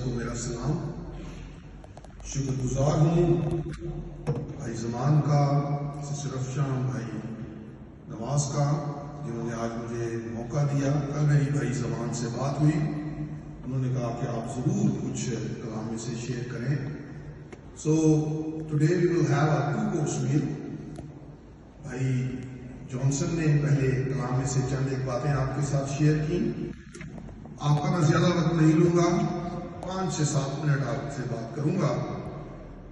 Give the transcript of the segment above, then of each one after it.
سب کو میرا سلام. شکر گزار ہوں بھائی زمان کا, سسٹر افشاں, بھائی نواز کا, جنہوں نے آج مجھے موقع دیا. کل میری بھائی زمان سے بات ہوئی, انہوں نے کہا کہ آپ ضرور کچھ کلام میں سے شیئر کریں. So today we will have a 2 course meal. بھائی جانسن نے پہلے کلام میں سے چند ایک باتیں آپ کے ساتھ شیئر کی. آپ کا میں زیادہ وقت نہیں لوں گا, 5 سے 7 منٹ آپ سے بات کروں گا.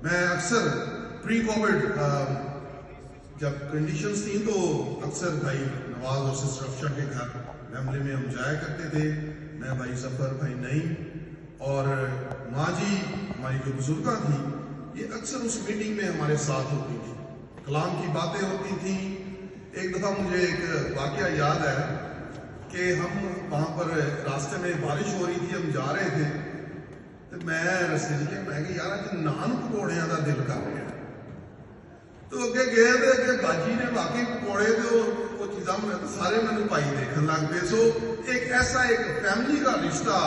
میں اکثر پری کووڈ جب کنڈیشنز تھیں تو اکثر بھائی نواز اور سسٹر افشاں کے گھر فیملی میں ہم جایا کرتے تھے. میں بھائی ظفر, بھائی نعیم اور ماں جی ہماری جو بزرگاں تھیں, یہ اکثر اس میٹنگ میں ہمارے ساتھ ہوتی تھی. کلام کی باتیں ہوتی تھیں. ایک دفعہ مجھے ایک واقعہ یاد ہے کہ ہم وہاں پر راستے میں بارش ہو رہی تھی, ہم جا رہے تھے, تو میں رستے میں کہ یار اج نان پکوڑیاں دا دل کر رہا. تو اگے گئے تھے کہ باجی نے واقعی پکوڑے تو وہ چیزاں میں تو سارے مینو پائی دیکھنے لگ پے. سو ایک ایسا ایک فیملی کا رشتہ,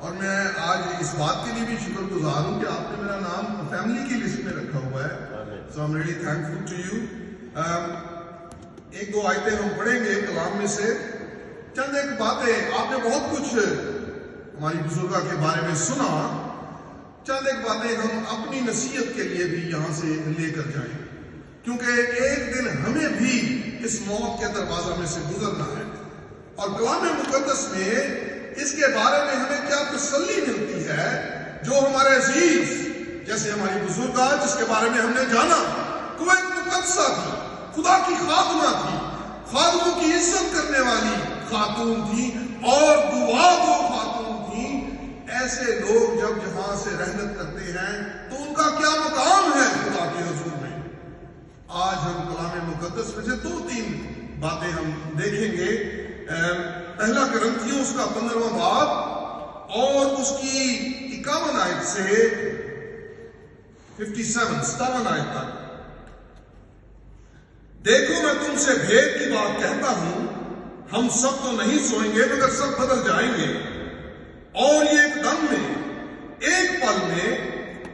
اور میں آج اس بات کے لیے بھی شکر گزار ہوں کہ آپ نے میرا نام فیملی کی لسٹ میں رکھا ہوا ہے. So I am really thankful to you. 1-2 آیتیں ہم پڑھیں گے کلام میں سے. چند ایک باتیں, آپ نے بہت کچھ ہماری بزرگاں کے بارے میں سنا. چند ایک باتیں ہم اپنی نصیحت کے لیے بھی یہاں سے لے کر جائیں, کیونکہ ایک دن ہمیں بھی اس موت کے دروازہ میں سے گزرنا ہے. اور کلام مقدس میں اس کے بارے میں ہمیں کیا تسلی ملتی ہے. جو ہمارے عزیز جیسے ہماری بزرگاں جس کے بارے میں ہم نے جانا, کویت مقدسہ تھی, خدا کی خادمہ تھی, خادموں کی عزت کرنے والی خاتون تھی, اور دعا گو خاتون تھی. ایسے لوگ جب جہاں سے رحلت کرتے ہیں تو ان کا کیا مقام ہے خدا کے حضور میں. آج ہم کلام مقدس میں سے 2-3 باتیں ہم دیکھیں گے. پہلا کرنتھیوں اس کا 15واں باب اور اس کی 51 آیت سے 57 آیت تک. دیکھو میں تم سے بھید کی بات کہتا ہوں, ہم سب تو نہیں سوئیں گے مگر سب بدل جائیں گے, اور یہ ایک دم میں, ایک پل میں,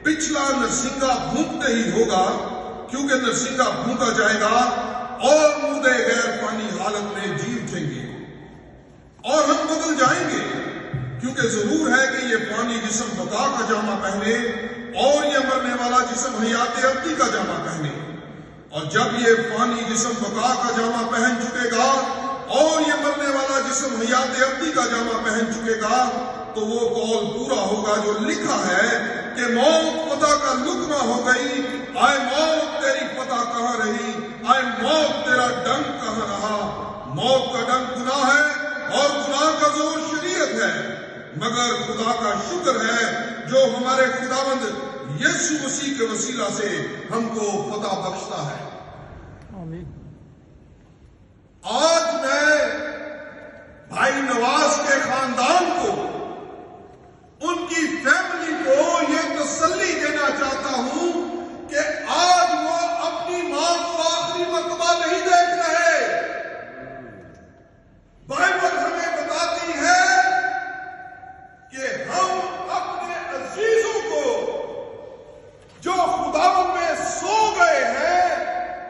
پچھلا نرسنگا بھونکتے ہی ہوگا, کیونکہ نرسنگا بھونکا جائے گا اور مردے غیر پانی حالت میں جی اٹھیں گے, اور ہم بدل جائیں گے. کیونکہ ضرور ہے کہ یہ پانی جسم بقا کا جامہ پہنے, اور یہ مرنے والا جسم حیات ابدی کا جامہ پہنے. اور جب یہ پانی جسم بقا کا جامہ پہن چکے گا اور یہ مرنے والا جسم حیات ابدی کا جامہ پہن چکے گا, تو وہ قول پورا ہوگا جو لکھا ہے کہ موت فتح کا لقمہ ہو گئی, آئے موت تیری فتح کہاں رہی, آئے موت تیرا ڈنک کہاں رہا. موت کا ڈنک گناہ ہے اور گناہ کا زور شریعت ہے, مگر خدا کا شکر ہے جو ہمارے خداوند یسوع مسیح کے وسیلہ سے ہم کو فتح بخشتا ہے. آج میں بھائی نواز کے خاندان کو, ان کی فیملی کو یہ تسلی دینا چاہتا ہوں کہ آج وہ اپنی ماں کو آخری مرتبہ نہیں دیکھ رہے. بائبل ہمیں بتاتی ہے کہ ہم اپنے عزیزوں کو جو خداوند میں سو گئے ہیں,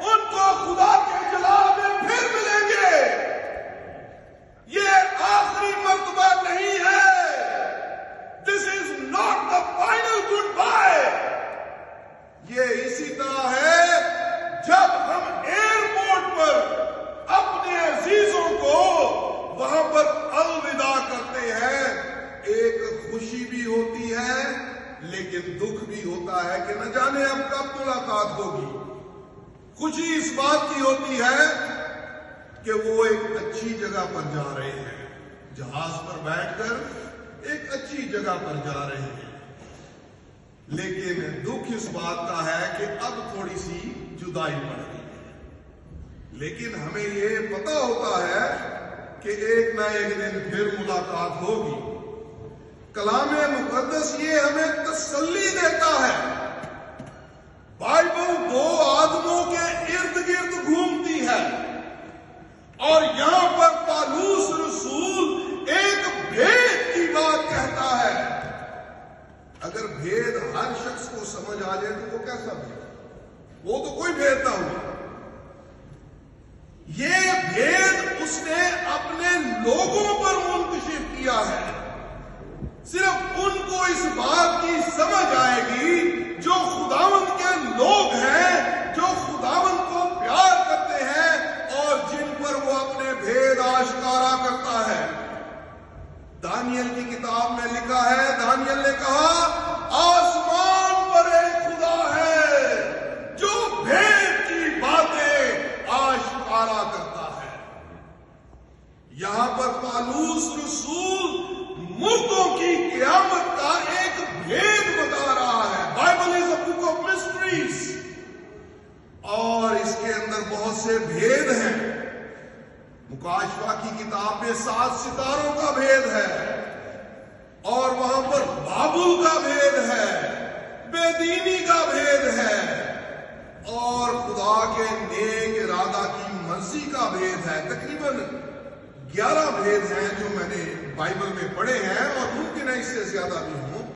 ان کو خدا کے جلال میں پھر ملیں گے. یہ آخری مرتبہ نہیں ہے. This is not the final goodbye. یہ اسی طرح ہے جب ہم ایئرپورٹ پر اپنے عزیزوں کو وہاں پر الوداع کرتے ہیں, ایک خوشی بھی ہوتی ہے لیکن دکھ بھی ہوتا ہے کہ نہ جانے اب کب ملاقات ہوگی. خوشی اس بات کی ہوتی ہے کہ وہ ایک اچھی جگہ پر جا رہے ہیں, جہاز پر بیٹھ کر ایک اچھی جگہ پر جا رہے ہیں. لیکن دکھ اس بات کا ہے کہ اب تھوڑی سی جدائی پڑ رہی ہے. لیکن ہمیں یہ پتا ہوتا ہے کہ ایک نہ ایک دن پھر ملاقات ہوگی. کلام مقدس یہ ہمیں تسلی دیتا ہے. بائبل 2 آدموں کے ارد گرد گھومتی ہے, اور یہاں پر پالوس رسول ایک بھید کی بات کہتا ہے. اگر بھید ہر شخص کو سمجھ آ جائے تو وہ کیسا بھید؟ وہ تو کوئی بھید نہ ہوا۔ یہ بھید اس نے اپنے لوگوں پر منتشر کیا ہے۔ صرف ان کو اس بات کی سمجھ آئے گی جو خداوند کے لوگ ہیں، جو خداوند کو پیار کرتے ہیں اور جن پر وہ اپنے بھید آشکارا کرتا ہے۔ دانیل کی کتاب میں لکھا ہے، دانیل نے کہا آسمان پر ایک خدا ہے جو بھید کی باتیں آشکارا کرتا ہے۔ یہاں پر پالوس رسول مردوں کی قیامت کا ایک بھید بتا رہا ہے۔ Bible is a book of mysteries, اور اس کے اندر بہت سے بھید ہیں۔ مکاشفہ کی کتاب میں 7 ستاروں کا بھید ہے، اور وہاں پر بابل کا بھید ہے، بے دینی کا بھید ہے، اور خدا کے نیک ارادہ کی مرضی کا بھید ہے۔ تقریباً 11 بھید ہیں جو میں نے بائبل میں پڑھے ہیں، اور ممکن ہے اس سے زیادہ بھی ہوں۔